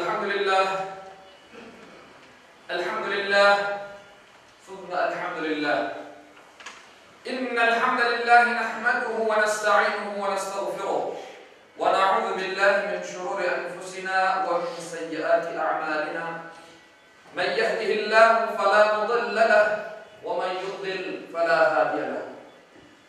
Elhamdülillah, elhamdülillah, thumma elhamdülillah. İnnel hamdelellahi nahmeduhu ve nesta'inuhu ve nestağfiruh. Ve na'udzu billahi min şururi enfusina ve min seyyiati a'malina. Men yehdihillahu fela mudille lehu ve men yudlil fela hadiye lehu.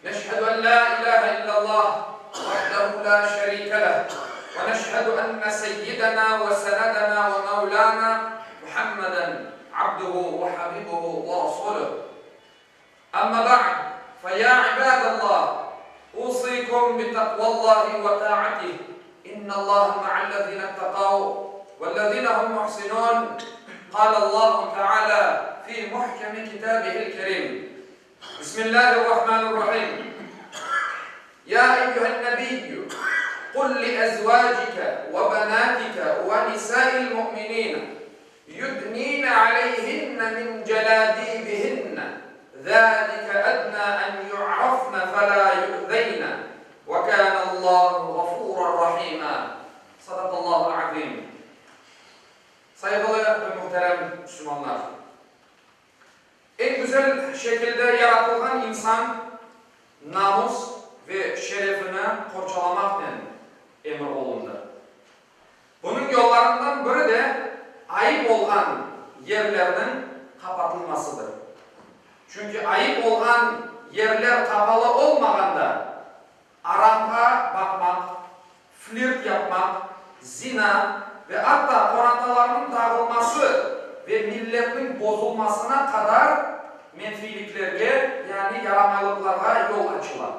Neşhedü en la ilahe illallah vahdehu la şerike lehu. ونشهد أن سيدنا وسندنا ومولانا محمدا عبده وحبيبه ورسوله أما بعد فيا عباد الله أوصيكم بتقوى الله وطاعته إن الله مع الذين اتقوا والذين هم محسنون قال الله تعالى في محكم كتابه الكريم بسم الله الرحمن الرحيم يا أيها النبي قل لأزواجك وبناتك ونساء المؤمنين يدنين عليهن من جلابيبهن ذلك أدنى أن يعرفن فلا يؤذين وكان الله غفورا رحيما صدق الله العظيم. Saygılı ve muhterem Müslümanlar, en güzel şekilde yaratılan insan namus ve şerefini korçalamakla emir olundu. Bunun yollarından biri de ayıp olan yerlerinin kapatılmasıdır. Çünkü ayıp olan yerler kapalı olmaganda arama bakmak, flirt yapmak, zina ve hatta korantalarının dağılması ve milletin bozulmasına kadar menfiliklerge yani yaramalıklara yol açılar.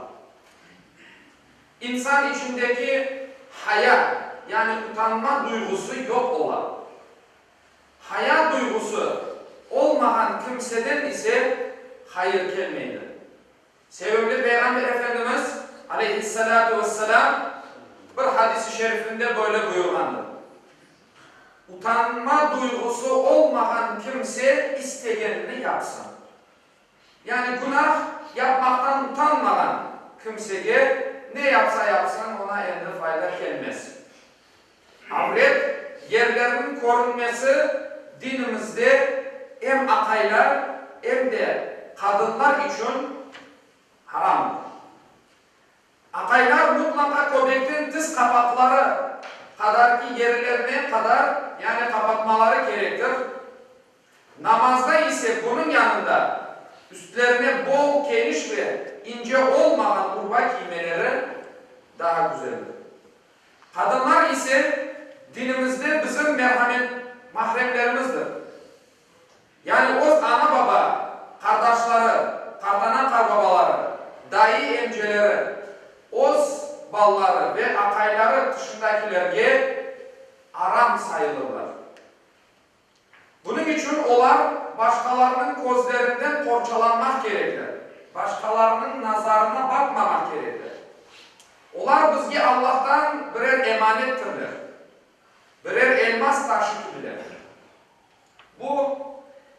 İnsan içindeki haya yani utanma duygusu yok olan, haya duygusu olmayan kimseden ise hayır gelmeydi. Sevgili Peygamber Efendimiz aleyhissalatu vesselam bir hadis-i şerifinde böyle buyurgandı. Utanma duygusu olmayan kimse isteyenini yapsın. Yani günah yapmaktan utanmadan kimseye ne yapsa yapsın ona elde fayda gelmez. Avret yerlerinin korunması dinimizde hem akaylar hem de kadınlar için haram. Akaylar mutlaka köpekten diz kapakları kadar ki yerlerine kadar yani kapatmaları gerektir. Namazda ise bunun yanında üstlerine bol, geniş ve ince olmayan urba giymeleri daha güzeldir. Kadınlar ise dinimizde bizim mahremlerimizdir. Yani o ana baba, kardeşleri, kartana karbabaları, dayı emceleri, oz balları ve akayları dışındakilerge aram sayılırlar. Bunun için onlar başkalarının gözlerinden korçalanmak gerekir. Başkalarının nazarına bakmamak gerekir. Onlar bizge Allah'tan birer emanettirler. Birer elmas taşı gibiler. Bu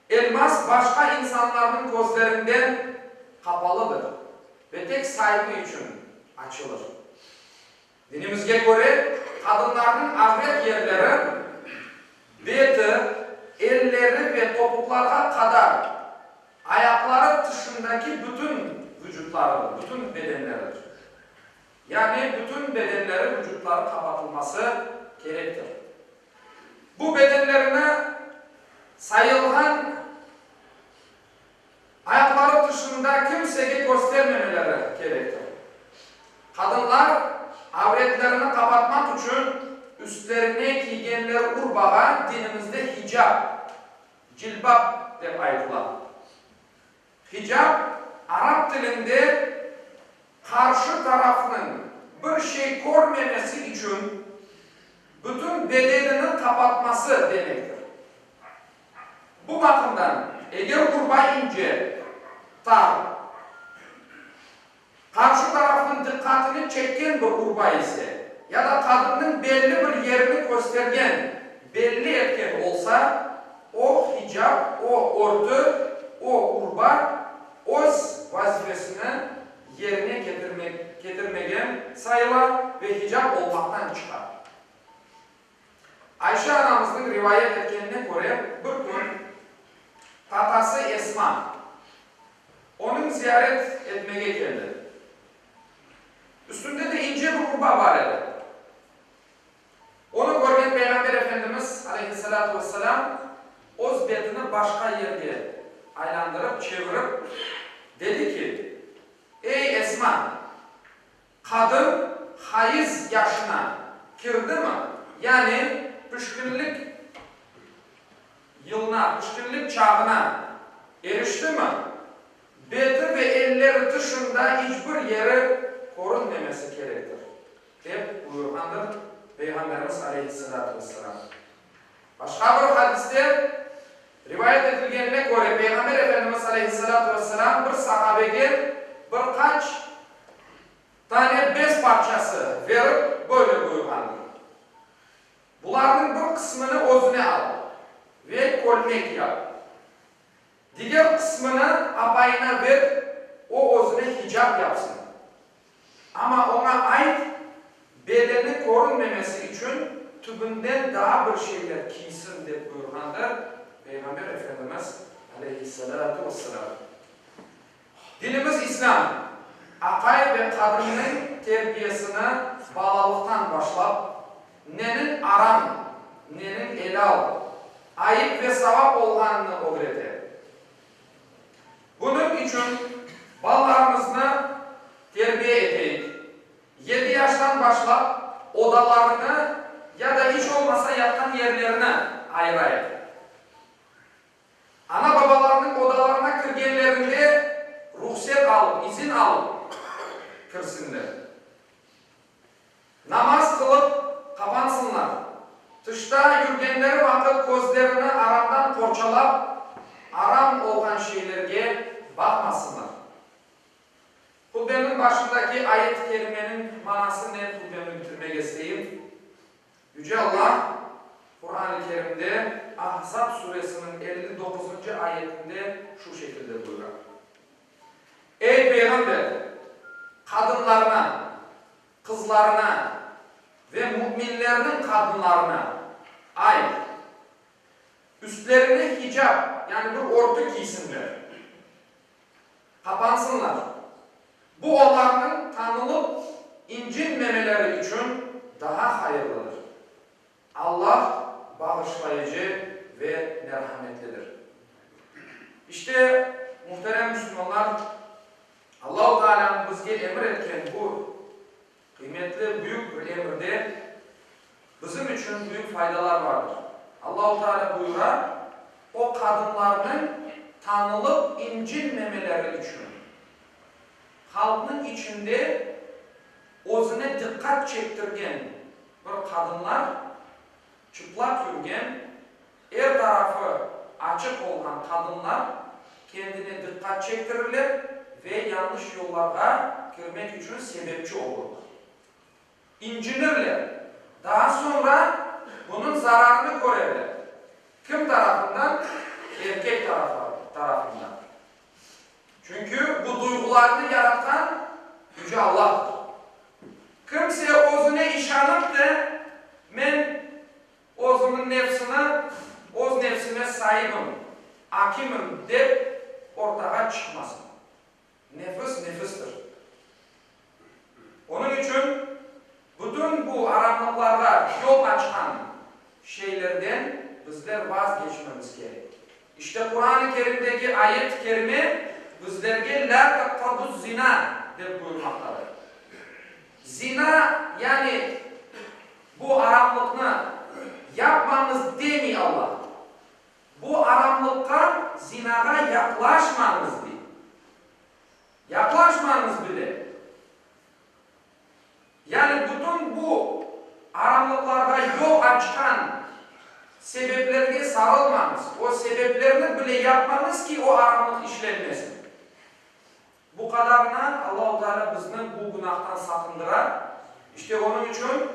elmas başka insanların gözlerinden kapalıdır ve tek sahibi için açılır. Dinimizge göre kadınların avret yerleri, beti, elleri ve topuklara kadar ayakları dışındaki bütün vücutlarıdır, bütün bedenleridir. Yani bütün bedenleri, vücutları kapatılması gerektir. Bu bedenlerine sayılan ayakları dışında kimseye göstermemeleri gerektir. Kadınlar avretlerini kapatmak için üstlerine giygenleri urbağa dinimizde hicab, cilbab diye ayırtılar. Hicab, Arap dilinde karşı tarafının bir şey görmemesi için bütün bedenini kapatması demektir. Bu bakımdan eğer kurba ince, tar, karşı tarafın dikkatini çeken bir kurba ise ya da kadının belli bir yerini göstergen, belli etken olsa o hicab, o örtü, o kurba öz vazifesini yerine getirmegen sayılar ve hicab olmaktan çıkar. Ayşe anamızın rivayet etkenine göre bir gün tatası Esma onun ziyaret etmeye geldi. Üstünde de ince bir kurbağa var idi. Onu görgen Peygamber Efendimiz aleyhissalatu vesselam öz bedini başka yerde aylandırıp çevirip dedi ki: ey Esma, kadın hayız yaşına girdi mi? Yani pişkinlik yılına, pişkinlik çağına erişti mi? Bedi ve elleri dışında hiçbir yeri korunmaması gerektir deyip buyurgandır Peygamberimiz aleyhissalatu vesselam. Başka bir hadiste rivayet edilgenine göre Peygamber Efendimiz aleyhissalatu vesselam bir sahabeye birkaç tane bez parçası verip böyle buyurgandır. Bunların bir kısmını özüne al ve kolmek yap. Diğer kısmını apayına ver, o özüne hicap yapsın. Ama ona ait bedeni korunmaması için tübünden daha bir şeyler giysin diye buyurgandır Peygamber Efendimiz aleyhissalatu vesselam. Dinimiz İslam, akay ve kadının terbiyesine bağlılıktan başlap, nenin aram, nenin helal, ayıp ve sevap olganını öğretir. Bunun için ballarımızı terbiye edeyik. 7 yaştan başlap odalarını ya da hiç olmasa yatan yerlerine ayırayık. Ana babalarının odalarına kirgenlerinde ruhsat alıp, izin alıp kırsınlar. Namaz kılıp kapansınlar. Dışta yürgenleri vakit gözlerini aramdan korçalap, aram olan şeylerge bakmasınlar. Hutbenin başındaki ayet-i kerimenin manasını hutbemi bitirmek isteyeyim. Yüce Allah Kur'an-ı Kerim'de Ahzab suresinin 59. ayetinde şu şekilde buyuruyor. Ey Peygamber! Kadınlarına, kızlarına ve müminlerinin kadınlarına ait üstlerine hicap, yani bir örtü giysinler. Kapansınlar. Bu onların tanınıp incinmemeleri için daha hayırlıdır. Allah bağışlayıcı ve merhametlidir. İşte muhterem Müslümanlar, Allah-u Teala'nın bizge emir etken bu kıymetli büyük bir emirde bizim için büyük faydalar vardır. Allah-u Teala buyurar, o kadınların tanılıp incinmemeleri için halkın içinde özüne dikkat çektirgen bir kadınlar, çıplak yürgen, er tarafı açık olan kadınlar kendine dikkat çektirirler ve yanlış yollara girmek için sebepçi olurlar. İncinirler. Daha sonra bunun zararını görürler. Kim tarafından? Erkek tarafından. Çünkü bu duygularını yaratan Yüce Allah'tır. Kimse özüne işanıp da ben özümün nefsine sahibim, hakimim deyip ortaya çıkmasın. Nefis nefistir. Onun için bütün bu aramlıklarda yol açan şeylerden bizler vazgeçmemiz gerek. İşte Kur'an-ı Kerim'deki ayet-i kerime bizlerge la taqrabuz zina deyip buyurmaktadır. Zina, yani bu aramlıkını yapmanız demiyor Allah. Bu aramlıkta zinaya yaklaşmanız değil. Yaklaşmanız bile. Yani bütün bu aramlıklarda yol açan sebeplerine sarılmanız, o sebeplerini bile yapmanız ki o aramlık işlenmesin. Bu kadarına Allah-u Teala bizni bu günahtan sakındırar. İşte onun için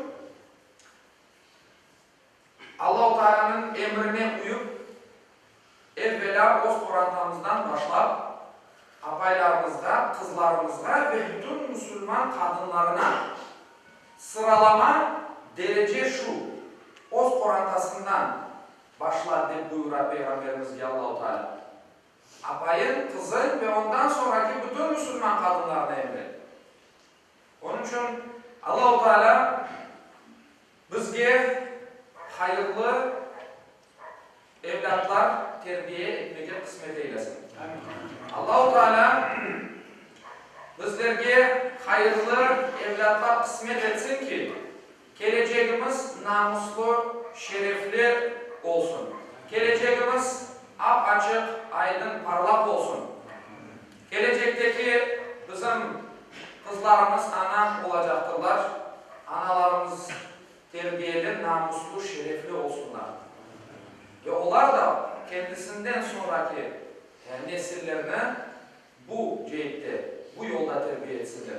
Allah-u Teala'nın emrine uyup evvela öz Kur'an'ımızdan başlap apaylarımızda, kızlarımızda ve bütün Müslüman kadınlarına sıralama derece şu: Oz qorantasından başlar deb buyurar Peygamberimiz Allahu Teala. Apayın, kızın ve ondan sonraki bütün Müslüman kadınlarına emret. Onun için Allahu Teala bizge hayırlı evlatlar terbiye etmeye kısmet eylesin. Allahu Teala bizlerge hayırlı evlatlar kısmet etsin ki geleceğimiz namuslu, şerefli olsun. Geleceğimiz açık, aydın, parlak olsun. Gelecekteki bizim kızlarımız ana olacaktırlar. Analarımız terbiyeli, namuslu, şerefli olsunlar. Ve onlar da kendisinden sonraki nesillerine bu cihette, bu yolda terbiye etsinler.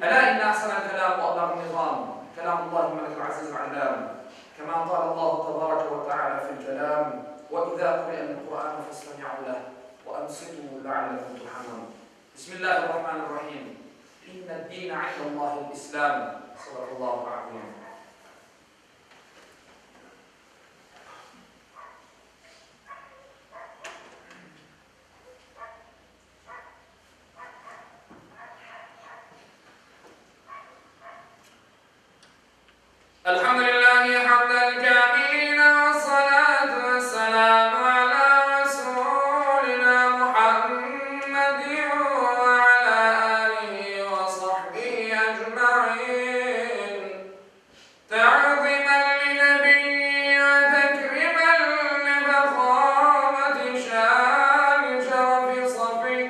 Ela inna ahsanal kelamu Allah'ın nizam, kelamullahi melikul aziz allam. Kema qala Allah tebareke ve teala fil kelam. Ve izâ kuri'al Kur'an fastami'u leh ve ansitu la'allakum turhamun. Bismillahirrahmanirrahim. İnned dîne 'indallâhil İslam. Sadakallahu aleyhi. Elhamdülillahi hamdel kâmilîne ve salâtu ve selâmu alâ Resûlina Muhammedin ve alâ âlihi ve sahbihi ecma'in. Te'azimen li nebiyyi ve tekrimen li fekâmeti şâni şerefi safiyyi.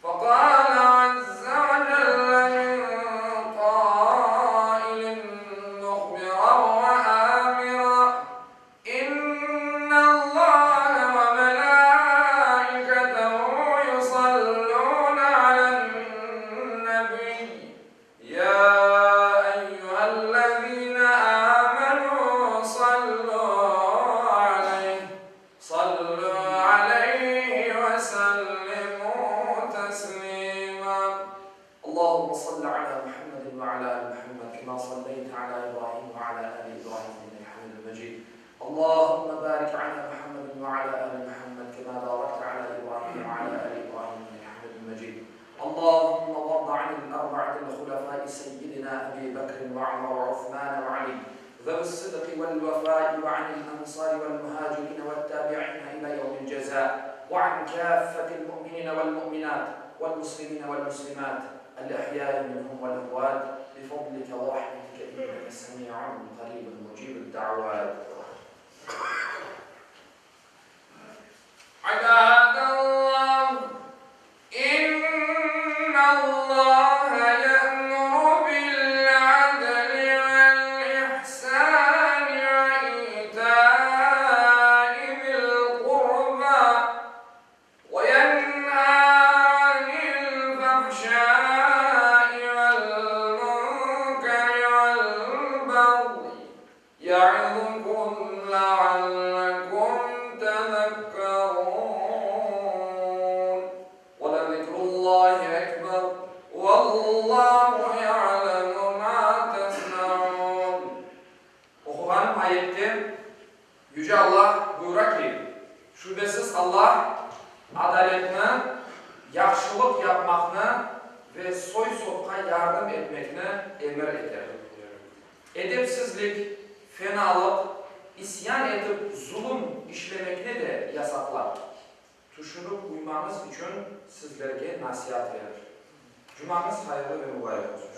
Fekâle azze ve celle min qâilin اللهم صل على محمد وعلى آل محمد كما صليت على إبراهيم وعلى آل إبراهيم إنك حميد مجيد. اللهم بارك على محمد وعلى آل محمد كما باركت على إبراهيم وعلى آل إبراهيم إنك حميد مجيد. اللهم وارض عن الأربعة الخلفاء سيدنا أبي بكر وعمر وعثمان وعلي ذوي الصدق والوفاء وعن الأنصار والمهاجرين والتابعين إلى يوم الجزاء وعن كافة المؤمنين والمؤمنات والمسلمين والمسلمات الأحياء منهم والأموات بفضلك ورحمتك إنك سميع قريب مجيب الدعوات. عباد الله إن الله يأمر بالعدل والإحسان وإيتاء ذي القربى وينهى عن الفحشاء والمنكر والبغي يعظكم لعلكم تذكرون ولذكر الله أكبر والله يعلم ما تصنعون. Okunan ayette Yüce Allah buyurar ki şüphesiz Allah adaletini, yaxşılık yapmakını ve soy sopka yardım etmekini emir eder. Edepsizlik, fenalık, isyan edip zulüm işlemekini de yasaklar. Düşünüp uymanız için sizlerge nasihat verir. Cumanız hayırlı ve mübarek olsun.